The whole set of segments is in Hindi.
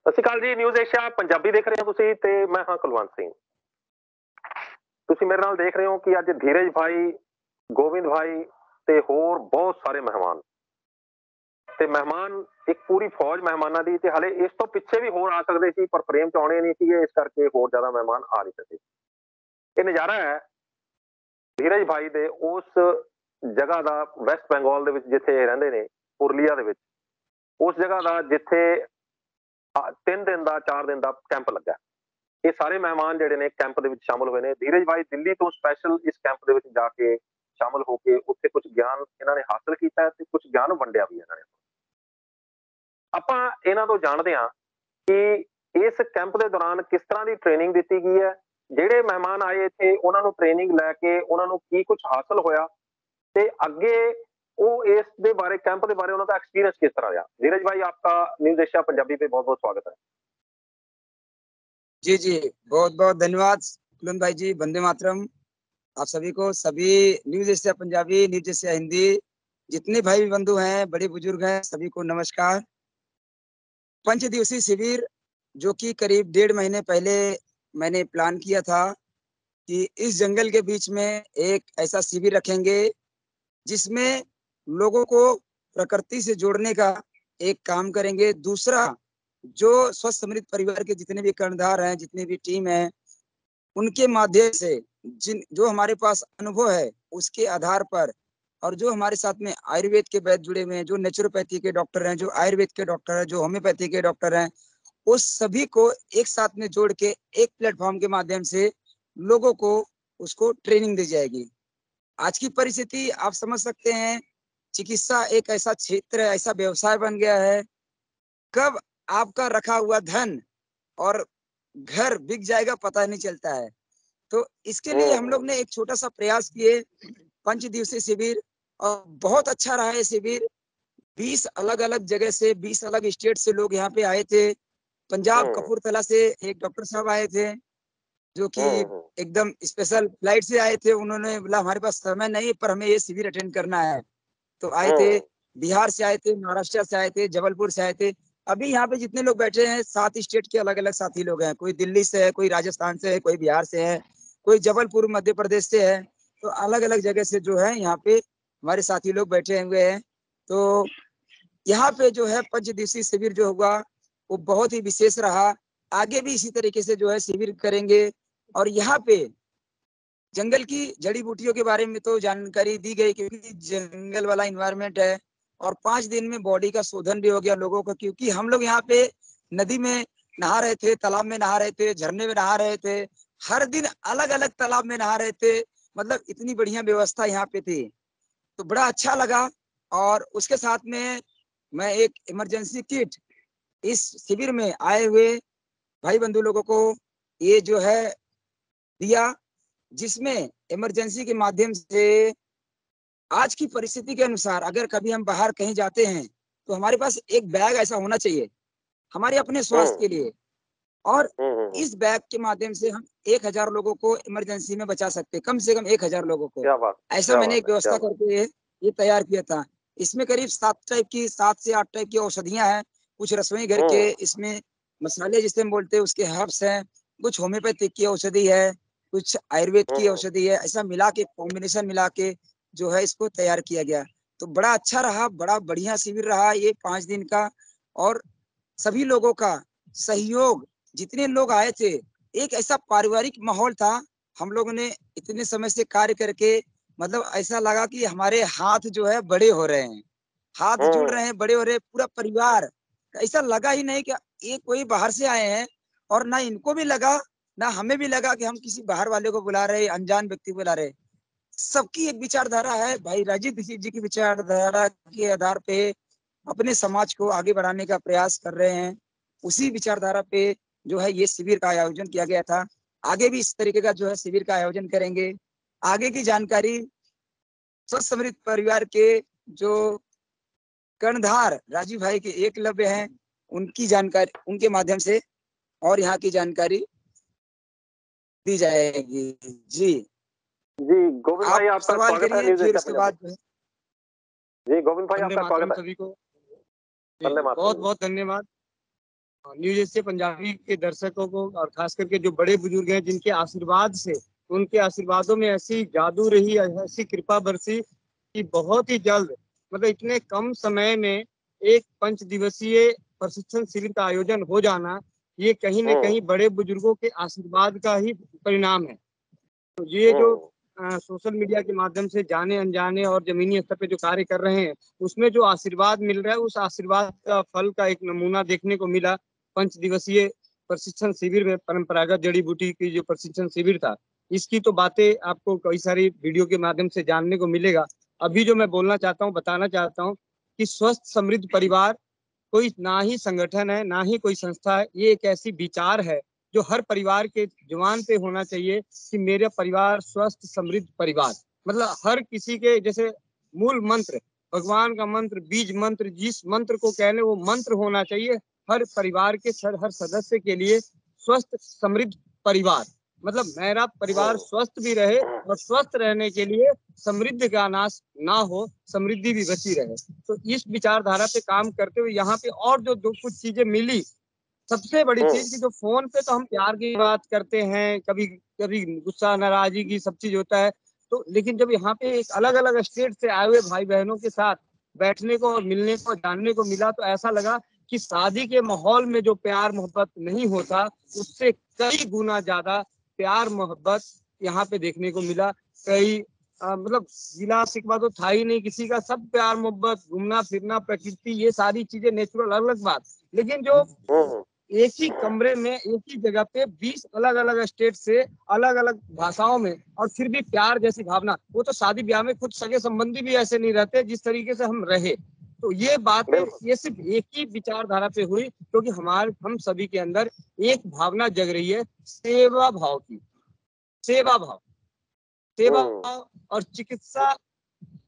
ਸਤਿ ਸ਼੍ਰੀ ਅਕਾਲ ਜੀ, ਨਿਊਜ਼ ਏਸ਼ੀਆ ਪੰਜਾਬੀ ਦੇਖ ਰਹੇ ਹੋ ਤੁਸੀਂ ਤੇ ਮੈਂ ਹਾਂ ਕੁਲਵੰਤ ਸਿੰਘ। ਤੁਸੀਂ ਮੇਰੇ ਨਾਲ ਦੇਖ ਰਹੇ ਹੋ ਕਿ ਅੱਜ ਧੀਰਜ ਭਾਈ, ਗੋਬਿੰਦ ਭਾਈ ਤੇ ਹੋਰ ਬਹੁਤ ਸਾਰੇ ਮਹਿਮਾਨ ਤੇ ਮਹਿਮਾਨ ਇੱਕ ਪੂਰੀ ਫੌਜ ਮਹਿਮਾਨਾਂ ਦੀ, ਤੇ ਹਲੇ ਇਸ ਤੋਂ ਪਿੱਛੇ ਵੀ ਹੋਰ ਆ ਸਕਦੇ ਸੀ ਪਰ ਫਰੇਮ ਚ ਆਉਣੇ ਨਹੀਂ ਸੀਗੇ, ਇਸ ਕਰਕੇ ਹੋਰ ਜ਼ਿਆਦਾ ਮਹਿਮਾਨ ਆ ਨਹੀਂ ਸਕੇ। ਇਹ ਨਜ਼ਾਰਾ ਹੈ ਧੀਰਜ ਭਾਈ ਦੇ ਉਸ ਜਗ੍ਹਾ ਦਾ, ਵੈਸਟ ਬੰਗਾਲ ਦੇ ਵਿੱਚ ਜਿੱਥੇ ਇਹ ਰਹਿੰਦੇ ਨੇ, ਪੁਰਲੀਆ ਦੇ ਵਿੱਚ, ਉਸ ਜਗ੍ਹਾ ਦਾ ਜਿੱਥੇ 3 ਦਿਨ ਦਾ 4 ਦਿਨ ਦਾ ਕੈਂਪ ਲੱਗਾ। ਇਹ ਸਾਰੇ ਮਹਿਮਾਨ ਜਿਹੜੇ ਨੇ ਕੈਂਪ ਦੇ ਵਿੱਚ ਸ਼ਾਮਲ ਹੋਏ ਨੇ। ਧੀਰਜ ਭਾਈ ਦਿੱਲੀ ਤੋਂ ਸਪੈਸ਼ਲ ਇਸ ਕੈਂਪ ਦੇ ਵਿੱਚ ਜਾ ਕੇ ਸ਼ਾਮਲ ਹੋ ਕੇ ਉੱਥੇ ਕੁਝ ਗਿਆਨ ਇਹਨਾਂ ਨੇ ਹਾਸਲ ਕੀਤਾ ਤੇ ਕੁਝ ਗਿਆਨ ਵੰਡਿਆ ਵੀ ਇਹਨਾਂ ਨੇ। ਆਪਾਂ ਇਹਨਾਂ ਤੋਂ ਜਾਣਦੇ ਹਾਂ ਕਿ ਇਸ ਕੈਂਪ ਦੇ ਦੌਰਾਨ ਕਿਸ ਤਰ੍ਹਾਂ ਦੀ ਟ੍ਰੇਨਿੰਗ ਦਿੱਤੀ ਗਈ ਹੈ, ਜਿਹੜੇ ਮਹਿਮਾਨ ਆਏ ਇੱਥੇ ਉਹਨਾਂ ਨੂੰ ਟ੍ਰੇਨਿੰਗ ਲੈ ਕੇ ਉਹਨਾਂ ਨੂੰ ਕੀ ਕੁਝ ਹਾਸਲ ਹੋਇਆ ਤੇ ਅੱਗੇ वो इसके बारे कैंप के बारे उनका एक्सपीरियंस किस तरह रहा। धीरज भाई, आपका न्यूज एशिया पंजाबी पे बहुत बहुत स्वागत है। जी जी, बहुत बहुत धन्यवाद कुलवंत भाई जी। वंदे मातरम आप सभी को, सभी news Asia Punjabi, News Asia Hindi, जितने भाई बंधु हैं, बड़े बुजुर्ग हैं, सभी को नमस्कार। 5 दिवसीय शिविर जो कि करीब 1.5 महीने पहले मैंने प्लान किया था कि इस जंगल के बीच में एक ऐसा शिविर रखेंगे जिसमें लोगों को प्रकृति से जोड़ने का एक काम करेंगे। दूसरा, जो स्वस्थ समृद्ध परिवार के जितने भी कर्णधार हैं, जितने भी टीम है, उनके माध्यम से जो हमारे पास अनुभव है उसके आधार पर, और जो हमारे साथ में आयुर्वेद के वैद्य जुड़े हुए हैं, जो नेचुरोपैथी के डॉक्टर हैं, जो आयुर्वेद के डॉक्टर हैं, जो होम्योपैथी के डॉक्टर हैं, उस सभी को एक साथ में जोड़ के एक प्लेटफॉर्म के माध्यम से लोगों को उसको ट्रेनिंग दी जाएगी। आज की परिस्थिति आप समझ सकते हैं, चिकित्सा एक ऐसा क्षेत्र, ऐसा व्यवसाय बन गया है, कब आपका रखा हुआ धन और घर बिक जाएगा पता नहीं चलता है। तो इसके लिए हम लोग ने एक छोटा सा प्रयास किए, 5 दिवसीय शिविर, और बहुत अच्छा रहा है शिविर। 20 अलग अलग जगह से, 20 अलग स्टेट से लोग यहाँ पे आए थे। पंजाब कपूरथला से एक डॉक्टर साहब आए थे जो कि एकदम स्पेशल फ्लाइट से आए थे। उन्होंने बोला हमारे पास समय नहीं पर हमें ये शिविर अटेंड करना है, तो आए थे। बिहार से आए थे, महाराष्ट्र से आए थे, जबलपुर से आए थे। अभी यहाँ पे जितने लोग बैठे हैं 7 स्टेट के अलग अलग साथी लोग हैं। कोई दिल्ली से है, कोई राजस्थान से है, कोई बिहार से है, कोई जबलपुर मध्य प्रदेश से है। तो अलग अलग जगह से जो है यहाँ पे हमारे साथी लोग बैठे हुए हैं। तो यहाँ पे जो है 5 दिवसीय शिविर जो होगा वो बहुत ही विशेष रहा। आगे भी इसी तरीके से जो है शिविर करेंगे। और यहाँ पे जंगल की जड़ी बूटियों के बारे में तो जानकारी दी गई, क्योंकि जंगल वाला इन्वायरमेंट है। और 5 दिन में बॉडी का शोधन भी हो गया लोगों का, क्योंकि हम लोग यहाँ पे नदी में नहा रहे थे, तालाब में नहा रहे थे, झरने में नहा रहे थे, हर दिन अलग अलग तालाब में नहा रहे थे। मतलब इतनी बढ़िया व्यवस्था यहाँ पे थी, तो बड़ा अच्छा लगा। और उसके साथ में मैं एक इमरजेंसी किट इस शिविर में आए हुए भाई बंधु लोगों को ये जो है दिया, जिसमें इमरजेंसी के माध्यम से आज की परिस्थिति के अनुसार अगर कभी हम बाहर कहीं जाते हैं तो हमारे पास एक बैग ऐसा होना चाहिए हमारे अपने स्वास्थ्य के लिए। और इस बैग के माध्यम से हम 1000 लोगों को इमरजेंसी में बचा सकते हैं, कम से कम 1000 लोगों को। ऐसा मैंने एक व्यवस्था करके ये तैयार किया था। इसमें करीब 7 से 8 टाइप की औषधियां हैं, कुछ रसोई घर के इसमें मसाले जिसे हम बोलते हैं उसके हर्ब्स हैं, कुछ होम्योपैथिक की औषधि है, कुछ आयुर्वेद की औषधि है। ऐसा मिला के, कॉम्बिनेशन मिला के जो है इसको तैयार किया गया। तो बड़ा अच्छा रहा, बड़ा बढ़िया शिविर रहा ये 5 दिन का। और सभी लोगों का सहयोग, जितने लोग आए थे, एक ऐसा पारिवारिक माहौल था। हम लोगों ने इतने समय से कार्य करके मतलब ऐसा लगा कि हमारे हाथ जो है बड़े हो रहे हैं, हाथ जुड़ रहे हैं, बड़े हो रहे हैं। पूरा परिवार, ऐसा लगा ही नहीं कि ये कोई बाहर से आए हैं, और ना इनको भी लगा, ना हमें भी लगा कि हम किसी बाहर वाले को बुला रहे, अनजान व्यक्ति को बुला रहे। सबकी एक विचारधारा है, भाई राजीव दीक्षित जी की विचारधारा के आधार पे अपने समाज को आगे बढ़ाने का प्रयास कर रहे हैं। उसी विचारधारा पे जो है ये शिविर का आयोजन किया गया था। आगे भी इस तरीके का जो है शिविर का आयोजन करेंगे। आगे की जानकारी स्वस्थ समृद्ध परिवार के जो कर्णधार राजीव भाई के एकलव्य हैं, उनकी जानकारी, उनके माध्यम से और यहाँ की जानकारी दी जाएगी। जी जी गोविंद भाई, आपका सवाल स्वागत है करिए, न्यूज़ फिर एशिया उसके पंजाबी। बाद जी गोविंद भाई, वंदे आपका स्वागत मातरम है। सभी को। वंदे मातरम। बहुत बहुत धन्यवाद। न्यूज एशिया पंजाबी के दर्शकों को और खास करके जो बड़े बुजुर्ग हैं जिनके आशीर्वाद से, उनके आशीर्वादों में ऐसी जादू रही, ऐसी कृपा बरसी कि बहुत ही जल्द, मतलब इतने कम समय में एक 5 दिवसीय प्रशिक्षण शिविर का आयोजन हो जाना, ये कहीं न कहीं बड़े बुजुर्गों के आशीर्वाद का ही परिणाम है। तो ये जो सोशल मीडिया के माध्यम से जाने अनजाने और जमीनी स्तर पे जो कार्य कर रहे हैं, उसमें जो आशीर्वाद मिल रहा है, उस आशीर्वाद का फल का एक नमूना देखने को मिला 5 दिवसीय प्रशिक्षण शिविर में। परंपरागत जड़ी बूटी की जो प्रशिक्षण शिविर था, इसकी तो बातें आपको कई सारी वीडियो के माध्यम से जानने को मिलेगा। अभी जो मैं बोलना चाहता हूँ, बताना चाहता हूँ कि स्वस्थ समृद्ध परिवार कोई ना ही संगठन है, ना ही कोई संस्था है, ये एक ऐसी विचार है जो हर परिवार के जुबान पे होना चाहिए कि मेरा परिवार स्वस्थ समृद्ध परिवार। मतलब हर किसी के जैसे मूल मंत्र, भगवान का मंत्र, बीज मंत्र, जिस मंत्र को कह लें वो मंत्र होना चाहिए हर परिवार के हर सदस्य के लिए, स्वस्थ समृद्ध परिवार। मतलब मेरा परिवार स्वस्थ भी रहे और स्वस्थ रहने के लिए समृद्धि का नाश ना हो, समृद्धि भी बची रहे। तो इस विचारधारा पे काम करते हुए यहाँ पे और जो दो कुछ चीजें मिली, सबसे बड़ी चीज की जो फोन पे तो हम प्यार की बात करते हैं, कभी कभी गुस्सा नाराजगी की सब चीज होता है, तो लेकिन जब यहाँ पे एक अलग अलग स्टेट से आए हुए भाई बहनों के साथ बैठने को और मिलने को जानने को मिला, तो ऐसा लगा कि शादी के माहौल में जो प्यार मोहब्बत नहीं होता, उससे कई गुना ज्यादा प्यार मोहब्बत यहाँ पे देखने को मिला। कई मतलब गिला शिकवा तो था ही नहीं किसी का, सब प्यार मोहब्बत, घूमना फिरना, प्रकृति, ये सारी चीजें नेचुरल, अलग बात। लेकिन जो एक ही कमरे में एक ही जगह पे 20 अलग अलग स्टेट से अलग अलग भाषाओं में और फिर भी प्यार जैसी भावना, वो तो शादी ब्याह में खुद सगे संबंधी भी ऐसे नहीं रहते जिस तरीके से हम रहे। तो ये बात ये सिर्फ एक ही विचारधारा पे हुई क्योंकि हम सभी के अंदर एक भावना जग रही है, सेवा भाव की। सेवा भाव, सेवा भाव और चिकित्सा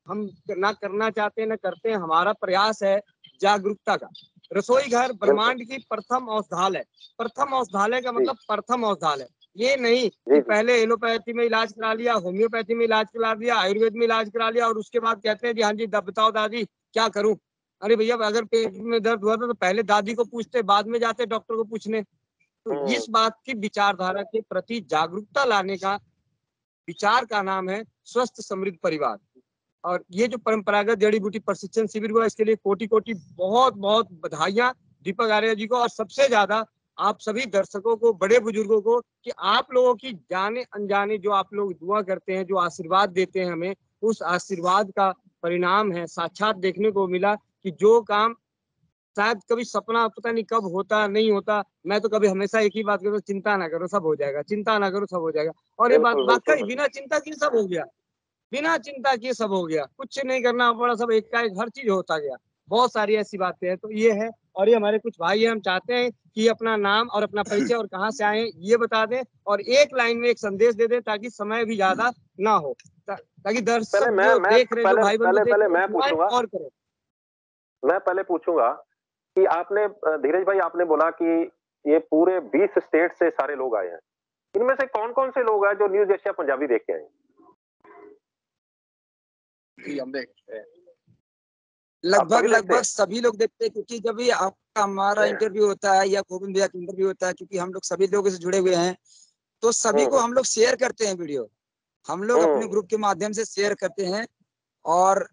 हम ना करना चाहते हैं, ना करते हैं। हमारा प्रयास है जागरूकता का। रसोई घर ब्रह्मांड की प्रथम औषधालय। प्रथम औषधालय का मतलब प्रथम औषधालय, ये नहीं कि पहले एलोपैथी में इलाज करा लिया, होम्योपैथी में इलाज करा लिया, आयुर्वेद में इलाज करा लिया और उसके बाद कहते हैं जी हाँ जी बताओ दादी क्या करूं। अरे भैया, अगर पेट में दर्द हुआ था तो पहले दादी को पूछते, बाद में जाते डॉक्टर को पूछने। तो इस बात की विचारधारा के प्रति जागरूकता लाने का विचार का नाम है स्वस्थ समृद्ध परिवार। और ये जो परंपरागत जड़ी बूटी प्रशिक्षण शिविर हुआ, इसके लिए कोटि कोटि बहुत बहुत बधाइयां दीपक आर्य जी को, और सबसे ज्यादा आप सभी दर्शकों को, बड़े बुजुर्गों को, कि आप लोगों की जाने अनजाने जो आप लोग दुआ करते हैं, जो आशीर्वाद देते हैं हमें, उस आशीर्वाद का परिणाम है साक्षात देखने को मिला कि जो काम शायद कभी सपना पता नहीं कब होता नहीं होता। मैं तो कभी हमेशा एक ही बात करता हूँ, चिंता ना करो सब हो जाएगा, चिंता ना करो सब हो जाएगा। और ये बात वाकई बिना चिंता किए सब हो गया, बिना चिंता किए सब हो गया, कुछ नहीं करना पड़ा, सब एक का एक हर चीज होता गया। बहुत सारी ऐसी बातें हैं। तो ये है, और ये हमारे कुछ भाई हैं, हम चाहते हैं कि अपना नाम और अपना परिचय और कहाँ से आए हैं ये बता दें और एक लाइन में एक संदेश दे दें ताकि समय भी ज्यादा ना हो, ताकि दर्शक जो देख रहे, जो भाई बंधु देख रहे, और करें। मैं पहले पूछूंगा कि आपने धीरज भाई, आपने बोला कि ये पूरे 20 स्टेट से सारे लोग आए हैं, इनमें से कौन कौन से लोग हैं जो न्यूज एशिया पंजाबी देख के आए? हम देखते हैं लगभग सभी लोग देखते हैं, क्योंकि जब भी आपका हमारा इंटरव्यू होता है या गोविंद भैया का इंटरव्यू होता है, क्योंकि हम लोग सभी लोगों से जुड़े हुए हैं, तो सभी को हम लोग शेयर करते हैं वीडियो, हम लोग अपने ग्रुप के माध्यम से शेयर करते हैं और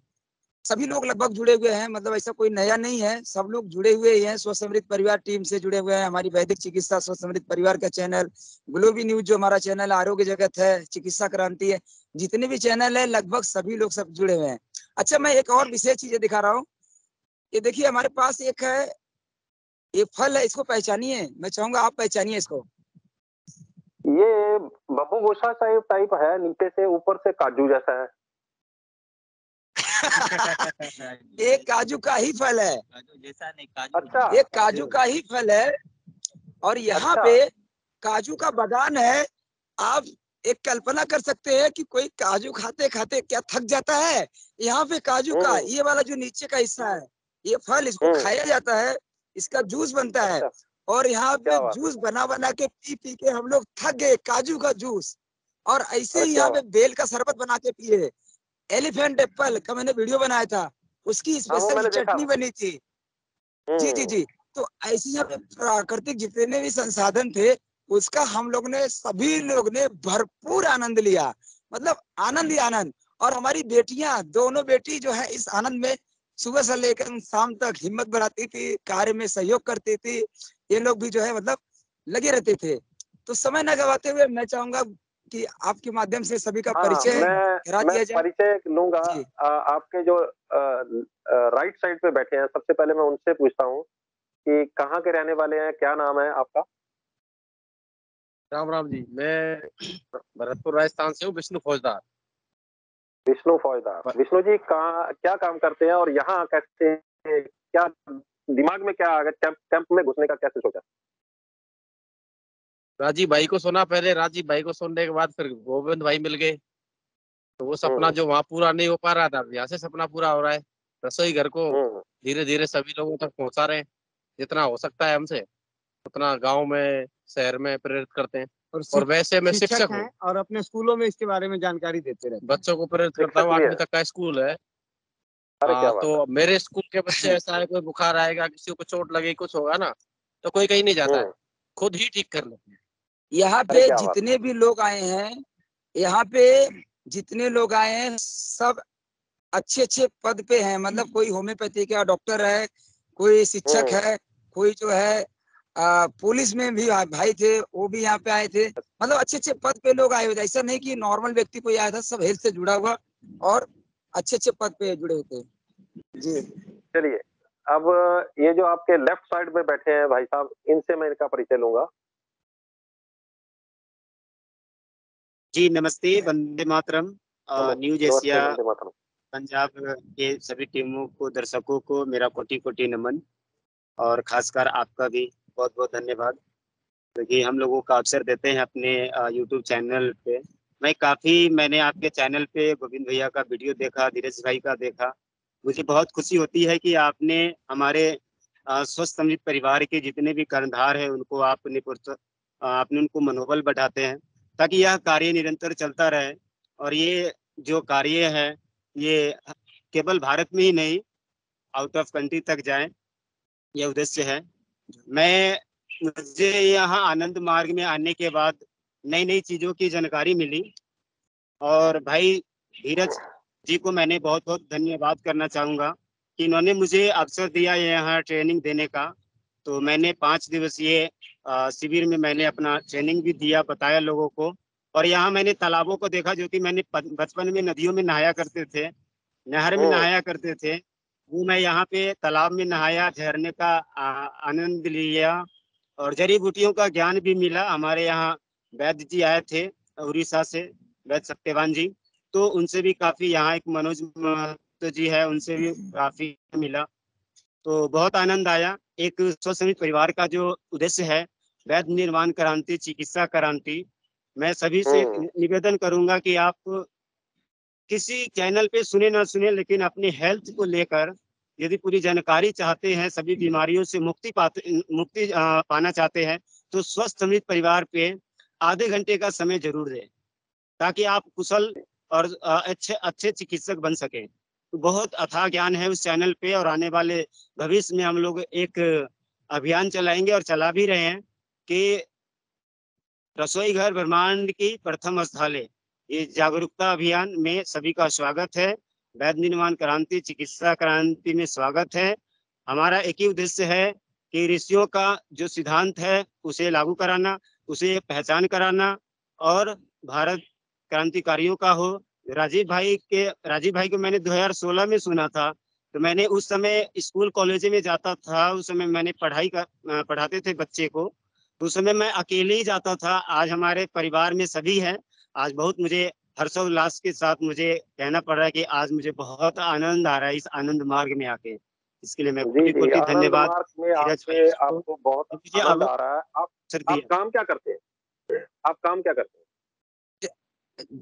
सभी लोग लगभग जुड़े हुए हैं। मतलब ऐसा कोई नया नहीं है, सब लोग जुड़े हुए हैं। स्वस्थ समृद्ध परिवार टीम से जुड़े हुए हैं, हमारी वैदिक चिकित्सा स्वस्थ समृद्ध परिवार का चैनल, ग्लोबी न्यूज जो हमारा चैनल, आरोग्य जगत है, चिकित्सा क्रांति है, जितने भी चैनल है लगभग सभी लोग सब जुड़े हुए हैं। अच्छा, मैं एक और विशेष चीजें दिखा रहा हूँ। ये देखिए हमारे पास एक है, ये फल है, इसको पहचानिए, मैं चाहूंगा आप पहचानिए इसको। ये बब्बू गोशा टाइप है, नीचे से ऊपर से काजू जैसा है। ये काजू का ही फल है। जैसा नहीं, काजू। अच्छा, ये काजू का ही फल है और यहाँ पे काजू का बागान है। आप एक कल्पना कर सकते हैं कि कोई काजू खाते खाते क्या थक जाता है। यहाँ पे काजू का ये वाला जो नीचे का हिस्सा है, ये फल, इसको खाया जाता है, इसका जूस बनता है। और यहाँ पे जूस बना बना के पी पी के हम लोग थक गए, काजू का जूस। और ऐसे ही यहाँ पे बेल का शरबत बना के पिए। एलिफेंट एप्पल का मैंने वीडियो बनाया था, उसकी स्पेशल चटनी बनी थी। जी जी जी, तो ऐसे यहाँ पे प्राकृतिक जितने भी संसाधन थे उसका हम लोग ने सभी लोग ने भरपूर आनंद लिया, मतलब आनंद ही आनंद। और हमारी बेटियां, दोनों बेटी जो है इस आनंद में सुबह से लेकर शाम तक हिम्मत बढ़ाती थी, कार्य में सहयोग करती थी। ये लोग भी जो है मतलब लगे रहते थे। तो समय न गवाते हुए मैं चाहूंगा कि आपके माध्यम से सभी का परिचय करा मैं दिया जाए। परिचय लूंगा। जी। आपके जो राइट साइड पे बैठे हैं, सबसे पहले मैं उनसे पूछता हूँ कि कहाँ के रहने वाले हैं, क्या नाम है आपका? राम राम जी, मैं भरतपुर राजस्थान से हूँ, विष्णु फौजदार। विष्णु फौजदार। विष्णु जी कहाँ, क्या काम करते हैं और यहाँ कैसे, क्या दिमाग में क्या आ गया, कैंप में घुसने का कैसे सोचा? राजीव भाई को सुना पहले, राजीव भाई को सुनने के बाद फिर गोविंद भाई मिल गए, तो वो सपना जो वहाँ पूरा नहीं हो पा रहा था, यहाँ से सपना पूरा हो रहा है। रसोई घर को धीरे धीरे सभी लोगों तक पहुँचा रहे हैं, जितना हो सकता है हमसे उतना गांव में शहर में प्रेरित करते हैं। और वैसे मैं शिक्षक हूँ और अपने स्कूलों में इसके बारे में जानकारी देते रहते हैं। बच्चों को प्रेरित करता हूँ। 8वीं तक का स्कूल है। तो मेरे स्कूल के बच्चे ऐसा है, कोई बुखार आएगा, किसी को चोट लगे, कुछ होगा ना, तो कोई कहीं नहीं जाता है, खुद ही ठीक कर लेते हैं। यहाँ पे जितने भी लोग आए हैं, यहाँ पे जितने लोग आए हैं सब अच्छे अच्छे पद पे हैं। मतलब कोई होम्योपैथी का डॉक्टर है, कोई शिक्षक है, कोई जो है पुलिस में भी भाई थे, वो भी यहाँ पे आए थे। मतलब अच्छे अच्छे पद पे लोग आए हुए थे। ऐसा नहीं कि नॉर्मल व्यक्ति कोई आया था, सब हेल्थ से जुड़ा हुआ और अच्छे अच्छे पद पे जुड़े हुए थे। जी चलिए, अब ये जो आपके लेफ्ट साइड में बैठे हैं भाई साहब, इनसे मैं इनका परिचय लूंगा। जी नमस्ते, वंदे मातरम। न्यूज एशिया पंजाब के सभी टीमों को, दर्शकों को मेरा कोटि कोटि नमन, और खासकर आपका भी बहुत बहुत धन्यवाद, क्योंकि हम लोगों का अवसर देते हैं अपने यूट्यूब चैनल पे। मैंने आपके चैनल पे गोविंद भैया का वीडियो देखा, धीरज भाई का देखा। मुझे बहुत खुशी होती है कि आपने हमारे स्वस्थ समृद्ध परिवार के जितने भी कर्णधार हैं उनको आपने उनको मनोबल बढ़ाते हैं, ताकि यह कार्य निरंतर चलता रहे। और ये जो कार्य है ये केवल भारत में ही नहीं, आउट ऑफ कंट्री तक जाए, यह उद्देश्य है। मुझे यहाँ आनंद मार्ग में आने के बाद नई नई चीजों की जानकारी मिली, और भाई धीरज जी को मैंने बहुत बहुत धन्यवाद करना चाहूँगा कि इन्होंने मुझे अवसर दिया यहाँ ट्रेनिंग देने का। तो मैंने 5 दिवसीय शिविर में मैंने अपना ट्रेनिंग भी दिया, बताया लोगों को। और यहाँ मैंने तालाबों को देखा, जो कि मैंने बचपन में नदियों में नहाया करते थे, नहर में नहाया करते थे, वो मैं यहाँ पे तालाब में नहाया, झरने का आनंद लिया, और जड़ी बूटियों का ज्ञान भी मिला। हमारे यहाँ वैद्य जी आए थे उड़ीसा से, वैद्य सत्यवान जी, तो उनसे भी काफी, यहाँ एक मनोज महतो जी है, उनसे भी काफी मिला। तो बहुत आनंद आया। एक स्वसमित परिवार का जो उद्देश्य है, वैद्य निर्माण क्रांति, चिकित्सा क्रांति, मैं सभी से निवेदन करूंगा कि आप किसी चैनल पे सुने ना सुने, लेकिन अपने हेल्थ को लेकर यदि पूरी जानकारी चाहते हैं, सभी बीमारियों से मुक्ति पाना चाहते हैं, तो स्वस्थ समृद्ध परिवार पे आधे घंटे का समय जरूर दें, ताकि आप कुशल और अच्छे चिकित्सक बन सकें। तो बहुत अथाह ज्ञान है उस चैनल पे, और आने वाले भविष्य में हम लोग एक अभियान चलाएंगे और चला भी रहे हैं कि रसोई घर ब्रह्मांड की प्रथम स्थल, ये जागरूकता अभियान में सभी का स्वागत है। वैद्य निर्माण क्रांति, चिकित्सा क्रांति में स्वागत है। हमारा एक ही उद्देश्य है कि ऋषियों का जो सिद्धांत है उसे लागू कराना, उसे पहचान कराना, और भारत क्रांतिकारियों का हो। राजीव भाई को मैंने 2016 में सुना था, तो मैंने उस समय स्कूल कॉलेज में जाता था, उस समय मैंने पढ़ाते थे बच्चे को, उस समय मैं अकेले ही जाता था। आज हमारे परिवार में सभी हैं। आज बहुत मुझे हर्षोल्लास के साथ मुझे कहना पड़ रहा है कि आज मुझे बहुत आनंद आ रहा है इस आनंद मार्ग में आके। इसके लिए मैं कोटि धन्यवाद। आपको बहुत आनंद आ रहा है। आप काम क्या करते हैं? आप काम क्या करते हैं?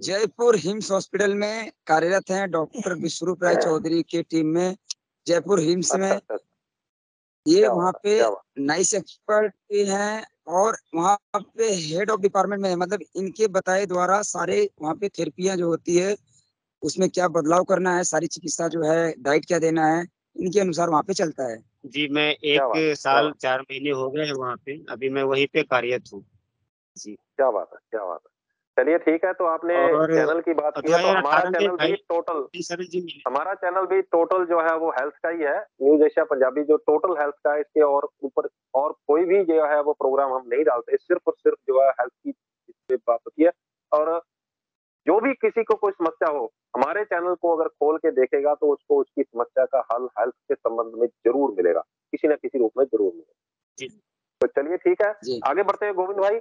जयपुर हिम्स हॉस्पिटल में कार्यरत हैं, डॉक्टर विश्वरूप राय चौधरी की टीम में, जयपुर हिम्स में। ये वहाँ पे नाइस एक्सपर्ट हैं, और वहाँ पे हेड ऑफ डिपार्टमेंट में है। मतलब इनके बताए द्वारा सारे वहाँ पे थेरेपियां जो होती है उसमें क्या बदलाव करना है, सारी चिकित्सा जो है, डाइट क्या देना है, इनके अनुसार वहाँ पे चलता है। जी, मैं क्या बात है, 1 क्या साल बात 4 महीने हो गए हैं वहाँ पे, अभी मैं वहीं पे कार्यरत हूँ। जी। क्या बात है, क्या बात है। चलिए ठीक है, तो आपने और चैनल की बात की है, तो हमारा 2018 में चैनल भी भाई टोटल सर जी मिले। हमारा चैनल भी टोटल जो है वो हेल्थ का ही है, न्यूज एशिया पंजाबी जो टोटल हेल्थ का है। इसके और ऊपर और कोई भी जो है वो प्रोग्राम हम नहीं डालते, सिर्फ और सिर्फ जो है हेल्थ की इस पे बात होती है। और जो भी किसी को कोई समस्या हो, हमारे चैनल को अगर खोल के देखेगा तो उसको उसकी समस्या का हल हेल्थ के संबंध में जरूर मिलेगा, किसी न किसी रूप में जरूर मिलेगा। जी। तो चलिए ठीक है, जी आगे बढ़ते हैं। गोविंद भाई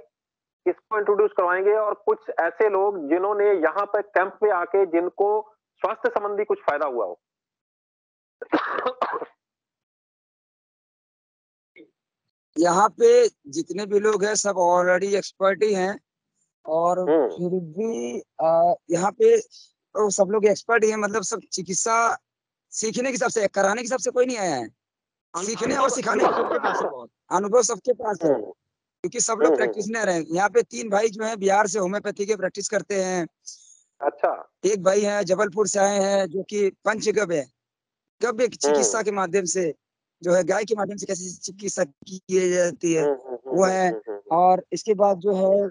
किसको इंट्रोड्यूस करवाएंगे, और कुछ ऐसे लोग जिन्होंने यहाँ पर कैंप पे आके जिनको स्वास्थ्य संबंधी कुछ फायदा हुआ हो। यहाँ पे जितने भी लोग हैं सब ऑलरेडी एक्सपर्ट ही हैं, और फिर भी यहाँ पे तो सब लोग एक्सपर्ट ही हैं, मतलब सब चिकित्सा सीखने के हिसाब से, कराने के हिसाब से कोई नहीं आया है, सीखने और सिखाने सबके पास है बहुत। अनुभव सबके पास है, क्योंकि सब लोग प्रैक्टिशनर हैं। यहाँ पे 3 भाई जो हैं बिहार से होम्योपैथी के प्रैक्टिस करते हैं। अच्छा। एक भाई है जबलपुर से आए हैं जो कि पंचगव्य है, गव्य चिकित्सा के माध्यम से जो है गाय के माध्यम से कैसे चिकित्सा की जाती है वो है। और इसके बाद जो है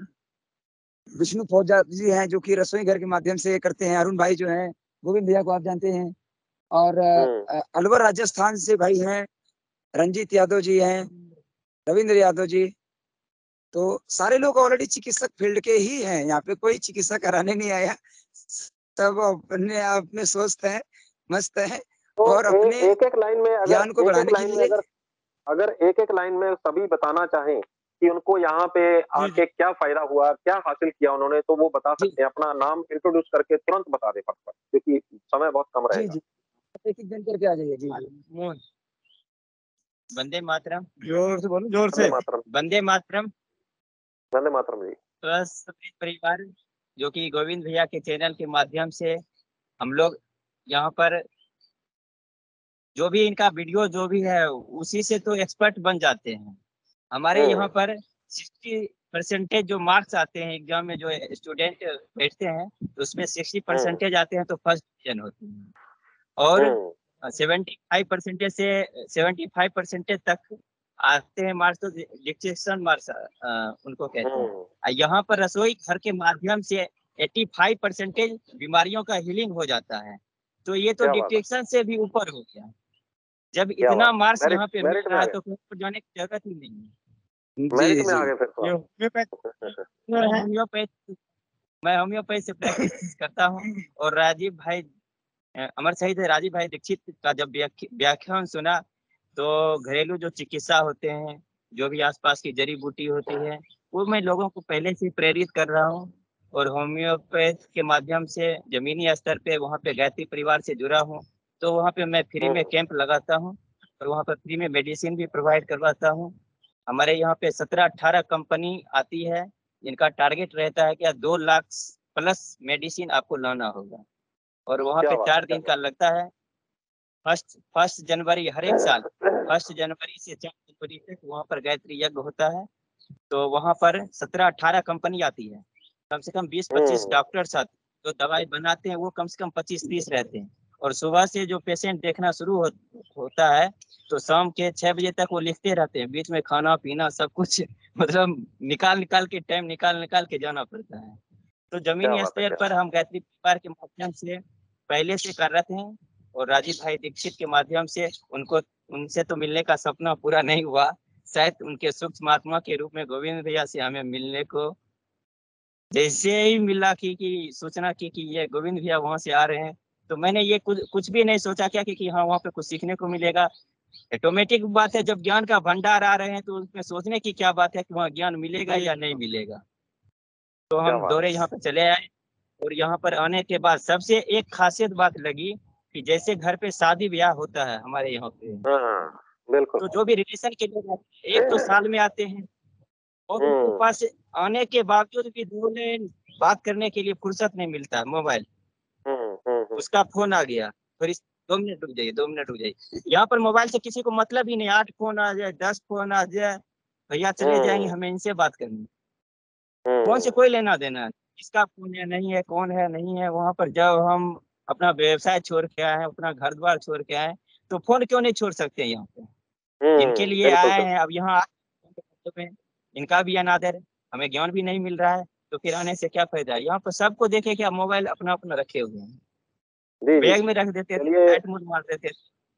विष्णु फौजा जी हैं जो कि रसोई घर के माध्यम से करते हैं। अरुण भाई जो हैं, गोविंद भैया को आप जानते हैं। और अलवर राजस्थान से भाई हैं रंजीत यादव जी हैं, रविंद्र यादव जी। तो सारे लोग ऑलरेडी चिकित्सक फील्ड के ही हैं, यहाँ पे कोई चिकित्सा कराने नहीं आया, सब अपने आप में स्वस्थ है, मस्त है, तो और अपने एक एक लाइन में अगर ज्ञान को बढ़ाने के लिए अगर एक एक लाइन में सभी बताना चाहें कि उनको यहाँ पे आके क्या फायदा हुआ, क्या हासिल किया उन्होंने, तो वो बता सकते हैं। अपना नाम इंट्रोड्यूस करके तुरंत बता दे फटाफट, क्योंकि समय बहुत कम जी रहेगा। जी एक एक दिन करके आ जाइए। जी मोहन, वंदे मातरम। जोर से बोलो, जोर वंदे से। मातरम, वंदे मातरम। वंदे मातरम जी। तो सभी परिवार जो कि गोविंद भैया के चैनल के माध्यम से हम लोग यहाँ पर जो भी इनका वीडियो जो भी है उसी से तो एक्सपर्ट बन जाते हैं। हमारे यहाँ पर 60% जो मार्क्स आते हैं एग्जाम में, जो स्टूडेंट बैठते हैं तो उसमें 60% आते हैं तो फर्स्ट डिवीजन होती है। और 75% से 75% तक आते हैं मार्क्स तो डिक्टेशन मार्क्स उनको कहते हैं। यहाँ पर रसोई घर के माध्यम से 85% बीमारियों का हीलिंग हो जाता है। तो ये तो डिक्टेशन से भी ऊपर हो गया। जब इतना मार्क्स यहाँ पे मिल रहा है तो कहीं पर जाने की जरूरत ही नहीं है। मेरिट में आ गए फिर तो होम्योपैथ मैं होम्योपैथ से प्रैक्टिस करता हूँ। और राजीव भाई अमर शहीद राजीव भाई दीक्षित का जब व्याख्यान सुना तो घरेलू जो चिकित्सा होते हैं, जो भी आसपास की जड़ी बूटी होती है, वो मैं लोगों को पहले से प्रेरित कर रहा हूँ। और होम्योपैथ के माध्यम से जमीनी स्तर पे वहाँ पे गायत्री परिवार से जुड़ा हूँ। तो वहाँ पे मैं फ्री में कैंप लगाता हूँ और वहाँ पर फ्री में मेडिसिन भी प्रोवाइड करवाता हूँ। हमारे यहाँ पे 17-18 कंपनी आती है, इनका टारगेट रहता है कि 2 लाख प्लस मेडिसिन आपको लाना होगा। और वहाँ पे 4 दिन का लगता है। फर्स्ट जनवरी हर एक साल 1 जनवरी से 4 जनवरी तक वहाँ पर गायत्री यज्ञ होता है। तो वहाँ पर 17-18 कंपनी आती है, कम से कम 20-25 डॉक्टर्स आते हैं, जो दवाई बनाते हैं वो कम से कम 25-30 रहते हैं। और सुबह से जो पेशेंट देखना शुरू होता है तो शाम के 6 बजे तक वो लिखते रहते हैं। बीच में खाना पीना सब कुछ मतलब निकाल के टाइम निकाल के जाना पड़ता है। तो जमीनी स्तर पर हम गायत्री परिवार के माध्यम से पहले से कर रहे हैं। और राजीव भाई दीक्षित के माध्यम से उनसे तो मिलने का सपना पूरा नहीं हुआ, शायद उनके सूक्ष्म आत्मा के रूप में गोविंद भैया से हमें मिलने को जैसे ही मिला कि सूचना की कि ये गोविंद भैया वहां से आ रहे हैं, तो मैंने ये कुछ भी नहीं सोचा क्या कि हाँ वहाँ पे कुछ सीखने को मिलेगा। ऑटोमेटिक बात है, जब ज्ञान का भंडार आ रहे हैं तो उसमें सोचने की क्या बात है कि वहाँ ज्ञान मिलेगा या नहीं मिलेगा। तो हम दौरे यहाँ पे चले आए। और यहाँ पर आने के बाद सबसे एक खासियत बात लगी कि जैसे घर पे शादी ब्याह होता है हमारे यहाँ पे, बिल्कुल। तो जो भी रिलेशन के लोग आते हैं 1 तो साल में आते हैं और उनके पास आने के बावजूद भी 2 दिन बात करने के लिए फुर्सत नहीं मिलता। मोबाइल उसका फोन आ गया, फिर 2 मिनट रुक जाइए 2 मिनट रुक जाइए। यहाँ पर मोबाइल से किसी को मतलब ही नहीं, 8 फोन आ जाए 10 फोन आ जाए, भैया चले जाएंगे हमें इनसे बात करनी। फोन से कोई लेना देना है, किसका फोन है नहीं है, कौन है नहीं है। वहाँ पर जब हम अपना व्यवसाय छोड़ के आए हैं, अपना घर द्वार छोड़ के आए, तो फोन क्यों नहीं छोड़ सकते यहाँ पे? इनके लिए बिल्कुल, आए हैं, अब यहाँ में इनका भी अनादर है, हमें ज्ञान भी नहीं मिल रहा है, तो फिर आने से क्या फायदा है? यहाँ पर सबको देखे क्या मोबाइल अपना अपना रखे हुए हैं, जी जी बैग में रख देते थे, चलिए लाइट मोड मार देते थे,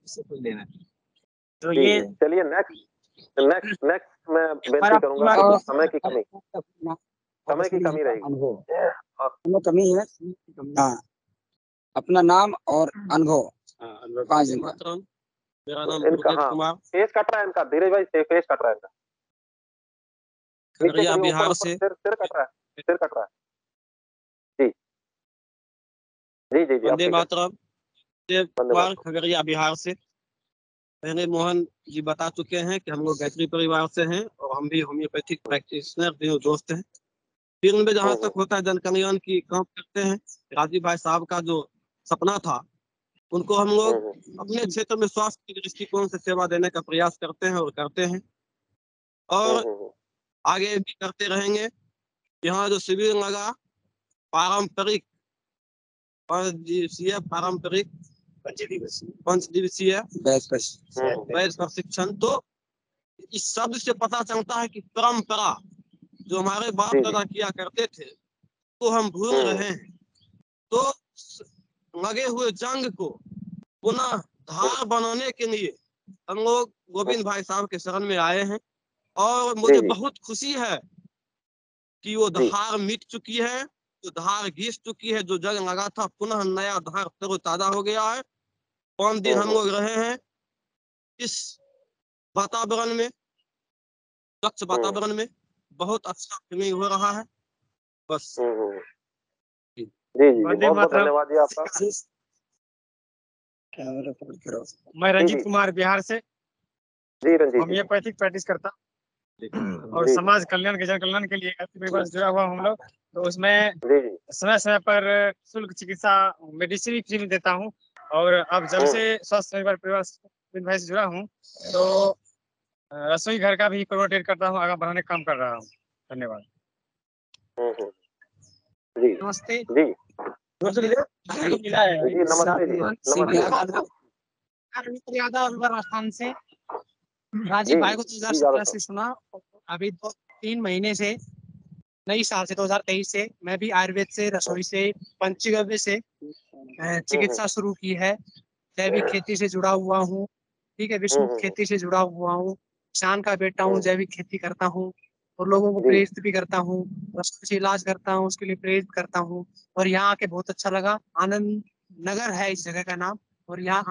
इससे कोई लेना नहीं। तो जी ये जी चलिए नेक्स्ट मैं बेनती हमारा करूंगा पूरा कि समय की कमी रहेगी। अनुभव हाँ, में कमी है। हाँ, अपना नाम और अनुभव 5 दिन बाद। मेरा नाम इनका गुरदेव हाँ कुमार, फेस कट रहा है इनका, धीरज भाई फेस कट रहा है इनका, नीचे खगड़िया करिए, ऊपर बिहार ऊपर से। सिर कट रहा है, सिर कट रहा है। जी जी जी जी आप वंदे ठीक है। मातरम। गुरदेव वंदे कुमार, मातरम। खगड़िया बिहार से। पहले मोहन जी बता चुके हैं कि हम लोग गायत्री परिवार से हैं और हम भी होम्योपैथिक प्रैक्टिशनर दोस्त हैं। फिर उनमें जहाँ तक होता है जन कल्याण की काम करते हैं। राजीव भाई साहब का जो सपना था, उनको हम लोग अपने क्षेत्र में स्वास्थ्य के दृष्टिकोण से सेवा देने का प्रयास करते हैं और करते हैं और आगे भी करते रहेंगे। यहाँ जो शिविर लगा पारंपरिक 5 दिवसीय वैध प्रशिक्षण, तो इस शब्द से पता चलता है कि परंपरा जो हमारे बाप दादा किया करते थे तो हम भूल रहे हैं। तो लगे हुए जंग को पुनः धार बनाने के लिए हम लोग गोविंद भाई साहब के शरण में आए हैं और मुझे बहुत खुशी है कि वो धार मिट चुकी है, जो धार घिस चुकी है, जो जंग लगा था पुनः नया धार तरोताजा हो गया है। 5 दिन हम लोग रहे हैं इस वातावरण में, स्वच्छ वातावरण में, बहुत अच्छा फीलिंग हो रहा है। बस जी जी जी वंदे बहुत बहुत मातरम। धन्यवाद जी आपका। मैं जी रंजीत जी कुमार बिहार से जी रंजीत जी होम्योपैथिक प्रैक्टिस करता और जी समाज कल्याण के जन कल्याण के लिए परिवार से जुड़ा हुआ हूँ हम लोग। तो उसमें जी जी समय समय पर शुल्क चिकित्सा मेडिसिन भी फ्री में देता हूँ। और अब जब से स्वास्थ्य परिवार से जुड़ा हूँ तो रसोई घर का भी प्रोमोटेट करता हूँ, आगे बढ़ाने का काम कर रहा हूँ। धन्यवाद। जी नमस्ते जी मिला है जी नमस्ते जी नमस्ते यादव राजस्थान से। राजीव जी भाई को जी 2017 से सुना, अभी 3 महीने से नई साल से 2023 से मैं भी आयुर्वेद से, रसोई से, पंचगव्य से चिकित्सा शुरू की है। जैविक खेती से जुड़ा हुआ हूँ, ठीक है, विष्णु खेती से जुड़ा हुआ हूँ, किसान का बेटा हूँ, जैविक खेती करता हूँ और लोगों को प्रेरित भी करता हूँ, रसोई से इलाज करता हूँ, उसके लिए प्रेरित करता हूँ। और यहाँ आके बहुत अच्छा लगा। आनंद नगर है इस जगह का नाम, और यहाँ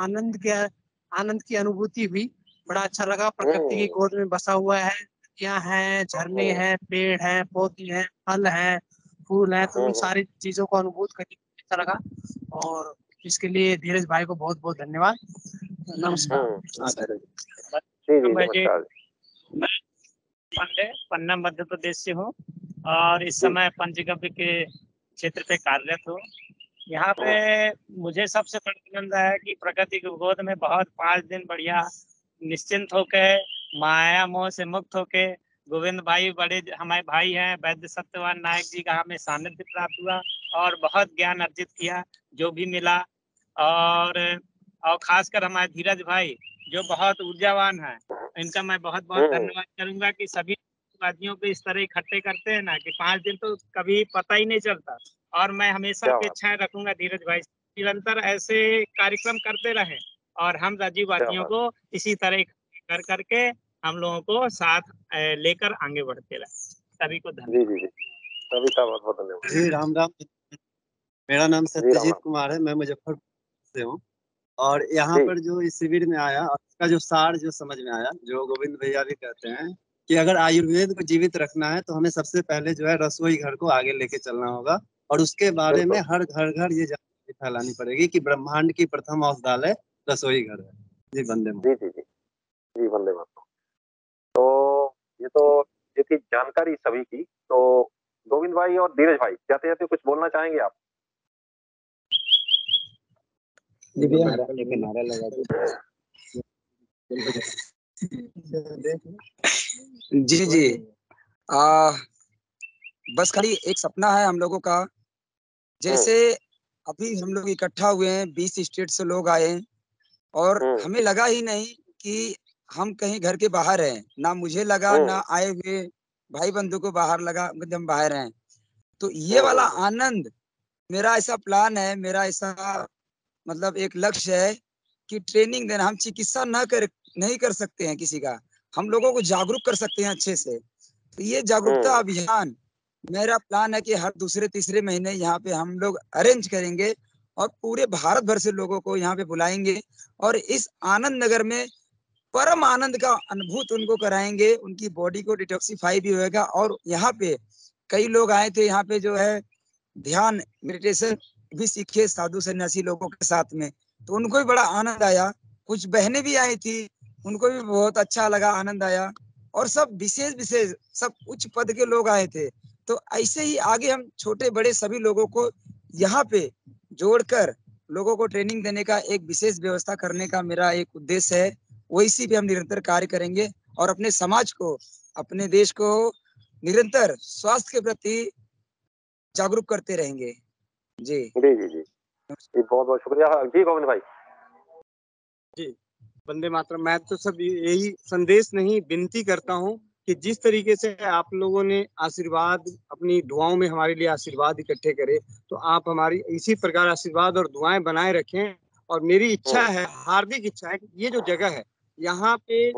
आनंद की अनुभूति हुई, बड़ा अच्छा लगा। प्रकृति की गोद में बसा हुआ है, नदियां हैं, झरने हैं, पेड़ हैं, पौधे हैं, फल हैं, फूल हैं, तो उन सारी चीजों को अनुभूत करके अच्छा लगा। और इसके लिए धीरज भाई को बहुत बहुत धन्यवाद। नमस्कार। जी जी नमस्कार। मैं पन्ना मध्य प्रदेश से हूँ और इस समय पंचगव्य के क्षेत्र पे कार्यरत हूँ। यहाँ पे मुझे सबसे बड़ा आनंद है कि प्रकृति की गोद में बहुत 5 दिन बढ़िया निश्चिंत होके, माया मोह से मुक्त होके, गोविंद भाई बड़े हमारे भाई हैं, वैद्य सत्यवान नायक जी का हमें सानिध्य प्राप्त हुआ और बहुत ज्ञान अर्जित किया जो भी मिला। और खासकर हमारे धीरज भाई जो बहुत ऊर्जावान है, इनका मैं बहुत बहुत धन्यवाद करूंगा कि सभी वादियों पे इस तरह इकट्ठे करते हैं ना कि 5 दिन तो कभी पता ही नहीं चलता। और मैं हमेशा अपेक्षाएं रखूंगा धीरज भाई निरंतर ऐसे कार्यक्रम करते रहे और हम राजीववादियों को इसी तरह कर करके हम लोगों को साथ लेकर आगे बढ़ते रहे। सभी को धन्यवाद। जी जी सभी का बहुत बहुत धन्यवाद। जी राम राम। मेरा नाम सत्यजीत कुमार है, मैं मुजफ्फरपुर से हूँ। और यहाँ पर जो इस शिविर में आया, उसका जो सार जो समझ में आया, जो गोविंद भैया भी कहते हैं कि अगर आयुर्वेद को जीवित रखना है तो हमें सबसे पहले जो है रसोई घर को आगे लेके चलना होगा और उसके बारे में हर घर घर ये जानकारी फैलानी पड़ेगी कि ब्रह्मांड की प्रथम औषधालय रसोई घर है। जी वंदे मातरम। जी जी जी वंदे मातरम। तो ये थी जानकारी सभी की। तो गोविंद भाई और धीरज भाई जाते जाते कुछ बोलना चाहेंगे आप? नारा लगा जी जी बस खाली एक सपना है हम लोगों का, जैसे अभी हम लोग इकट्ठा हुए हैं, 20 स्टेट से लोग आए हैं, और हमें लगा ही नहीं कि हम कहीं घर के बाहर हैं, ना मुझे लगा ना आए हुए भाई बंधु को बाहर लगा कि हम बाहर हैं। तो ये वाला आनंद, मेरा ऐसा प्लान है, मेरा ऐसा मतलब एक लक्ष्य है कि ट्रेनिंग देना। हम चिकित्सा नहीं कर सकते हैं किसी का, हम लोगों को जागरूक कर सकते हैं अच्छे से। तो ये जागरूकता अभियान मेरा प्लान है कि हर दूसरे तीसरे महीने यहाँ पे हम लोग अरेंज करेंगे और पूरे भारत भर से लोगों को यहाँ पे बुलाएंगे और इस आनंद नगर में परम आनंद का अनुभूत उनको कराएंगे, उनकी बॉडी को डिटॉक्सिफाई भी होएगा। और यहाँ पे कई लोग आए थे, यहाँ पे जो है ध्यान मेडिटेशन भी सीखे साधु सन्यासी लोगों के साथ में, तो उनको भी बड़ा आनंद आया। कुछ बहनें भी आई थी, उनको भी बहुत अच्छा लगा, आनंद आया। और सब विशेष विशेष सब उच्च पद के लोग आए थे। तो ऐसे ही आगे हम छोटे बड़े सभी लोगों को यहाँ पे जोड़कर लोगों को ट्रेनिंग देने का एक विशेष व्यवस्था करने का मेरा एक उद्देश्य है। वैसी पे हम निरंतर कार्य करेंगे और अपने समाज को, अपने देश को निरंतर स्वास्थ्य के प्रति जागरूक करते रहेंगे। जी जी जी जी जी, बहुत बहुत शुक्रिया जी गोविंद भाई। जी, वंदे मातरम। मैं तो सब यही संदेश नहीं विनती करता हूँ कि जिस तरीके से आप लोगों ने आशीर्वाद अपनी दुआओं में हमारे लिए आशीर्वाद इकट्ठे करे, तो आप हमारी इसी प्रकार आशीर्वाद और दुआएं बनाए रखें। और मेरी इच्छा है, हार्दिक इच्छा है कि ये जो जगह है, यहाँ पे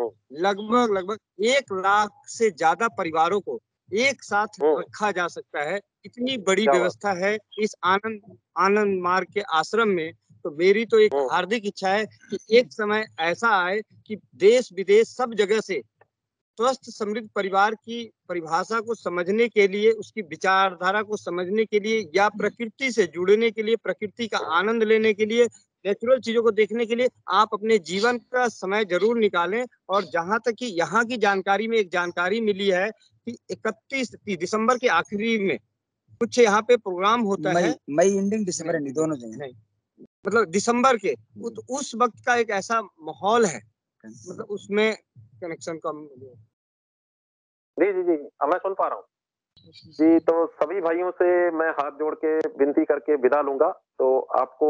लगभग 1 लाख से ज्यादा परिवारों को एक साथ रखा जा सकता है। इतनी बड़ी व्यवस्था है इस आनंद मार्ग के आश्रम में। तो मेरी तो एक हार्दिक इच्छा है कि एक समय ऐसा आए कि देश विदेश सब जगह से स्वस्थ समृद्ध परिवार की परिभाषा को समझने के लिए, उसकी विचारधारा को समझने के लिए, या प्रकृति से जुड़ने के लिए, प्रकृति का आनंद लेने के लिए, नेचुरल चीजों को देखने के लिए आप अपने जीवन का समय जरूर निकालें। और जहां तक कि यहाँ की जानकारी में एक जानकारी मिली है कि 31 दिसंबर के आखिरी में कुछ यहाँ पे प्रोग्राम होता है। मई एंडिंग दिसंबर एंडिंग दोनों जगह, मतलब दिसंबर के उस वक्त का एक ऐसा माहौल है, मतलब उसमें कनेक्शन का। जी जी जी, मैं सुन पा रहा हूँ जी। तो सभी भाइयों से मैं हाथ जोड़ के विनती करके विदा लूंगा। तो आपको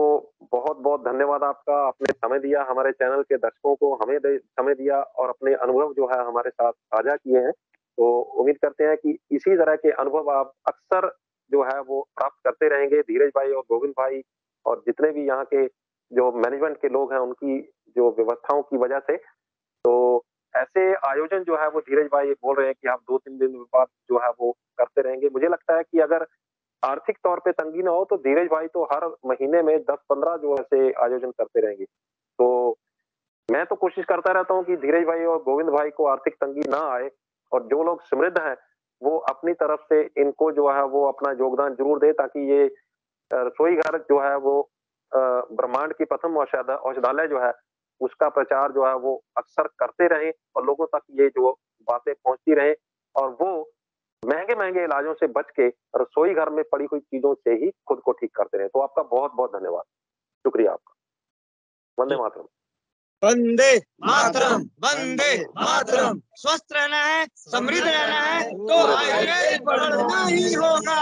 बहुत बहुत धन्यवाद आपका, आपने समय दिया, हमारे चैनल के दर्शकों को हमें समय दिया और अपने अनुभव जो है हमारे साथ साझा किए हैं। तो उम्मीद करते हैं कि इसी तरह के अनुभव आप अक्सर जो है वो प्राप्त करते रहेंगे, धीरज भाई और गोविंद भाई और जितने भी यहाँ के जो मैनेजमेंट के लोग हैं उनकी जो व्यवस्थाओं की वजह से। तो ऐसे आयोजन जो है वो धीरज भाई बोल रहे हैं कि आप 2-3 दिन बाद जो है वो करते रहेंगे। मुझे लगता है कि अगर आर्थिक तौर पे तंगी ना हो तो धीरज भाई तो हर महीने में 10-15 जो ऐसे आयोजन करते रहेंगे। तो मैं तो कोशिश करता रहता हूँ कि धीरज भाई और गोविंद भाई को आर्थिक तंगी ना आए और जो लोग समृद्ध हैं वो अपनी तरफ से इनको जो है वो अपना योगदान जरूर दे, ताकि ये रसोई घर जो है वो ब्रह्मांड की प्रथम औषधालय जो है उसका प्रचार जो है वो अक्सर करते रहें और लोगों तक ये जो बातें पहुंचती रहे और वो महंगे महंगे इलाजों से बच के रसोई घर में पड़ी हुई चीजों से ही खुद को ठीक करते रहे। तो आपका बहुत बहुत धन्यवाद, शुक्रिया आपका। वंदे मातरम। वंदे मातरम, वंदे मातरम। स्वस्थ रहना है, समृद्ध रहना है, तो आगे बढ़ना ही होगा।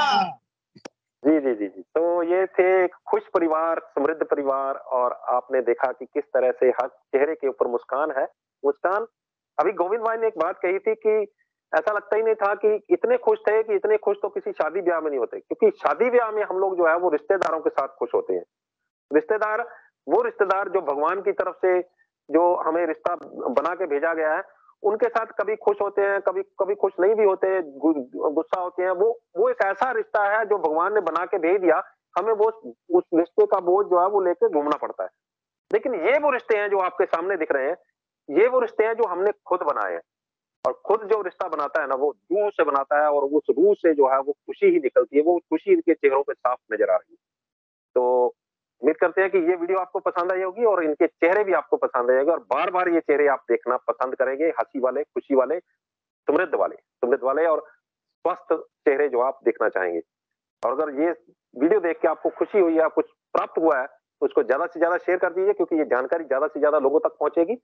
जी जी जी जी, तो ये थे एक खुश परिवार, समृद्ध परिवार और आपने देखा कि किस तरह से हर चेहरे के ऊपर मुस्कान है। मुस्कान, अभी गोविंद भाई ने एक बात कही थी कि ऐसा लगता ही नहीं था कि इतने खुश थे कि इतने खुश तो किसी शादी ब्याह में नहीं होते, क्योंकि शादी ब्याह में हम लोग जो है वो रिश्तेदारों के साथ खुश होते हैं। रिश्तेदार, वो रिश्तेदार जो भगवान की तरफ से जो हमें रिश्ता बना के भेजा गया है, उनके साथ कभी खुश होते हैं, कभी कभी खुश नहीं भी होते, गुस्सा होते हैं। वो एक ऐसा रिश्ता है जो भगवान ने बना के भेज दिया, हमें वो उस रिश्ते का बोझ जो है वो लेके घूमना पड़ता है। लेकिन ये वो रिश्ते हैं जो आपके सामने दिख रहे हैं, ये वो रिश्ते हैं जो हमने खुद बनाए हैं। और खुद जो रिश्ता बनाता है ना वो रूह से बनाता है और उस रूह से जो है वो खुशी ही निकलती है, वो खुशी इनके चेहरों पे साफ नजर आ रही है। तो उम्मीद करते हैं कि ये वीडियो आपको पसंद आई होगी और इनके चेहरे भी आपको पसंद आएंगे और बार बार ये चेहरे आप देखना पसंद करेंगे, हंसी वाले, खुशी वाले, समृद्ध वाले और स्वस्थ चेहरे जो आप देखना चाहेंगे। और अगर ये वीडियो देख के आपको खुशी हुई है, कुछ प्राप्त हुआ है, तो उसको ज्यादा से ज्यादा शेयर कर दीजिए, क्योंकि ये जानकारी ज्यादा से ज्यादा लोगों तक पहुंचेगी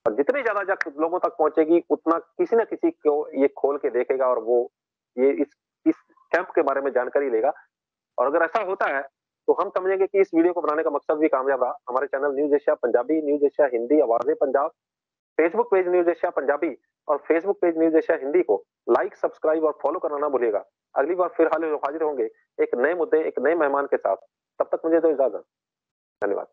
और जितनी ज्यादा लोगों तक पहुंचेगी उतना किसी न किसी को ये खोल के देखेगा और वो ये इस कैंप के बारे में जानकारी लेगा। और अगर ऐसा होता है तो हम समझेंगे कि इस वीडियो को बनाने का मकसद भी कामयाब रहा। हमारे channel News Asia Punjabi, News Asia Hindi, आवाजें Punjab, Facebook page News Asia Punjabi और Facebook page News Asia Hindi को लाइक, सब्सक्राइब और फॉलो करना ना भूलिएगा। अगली बार फिर हाजिर होंगे एक नए मुद्दे, एक नए मेहमान के साथ। तब तक मुझे दो इजाजत। धन्यवाद।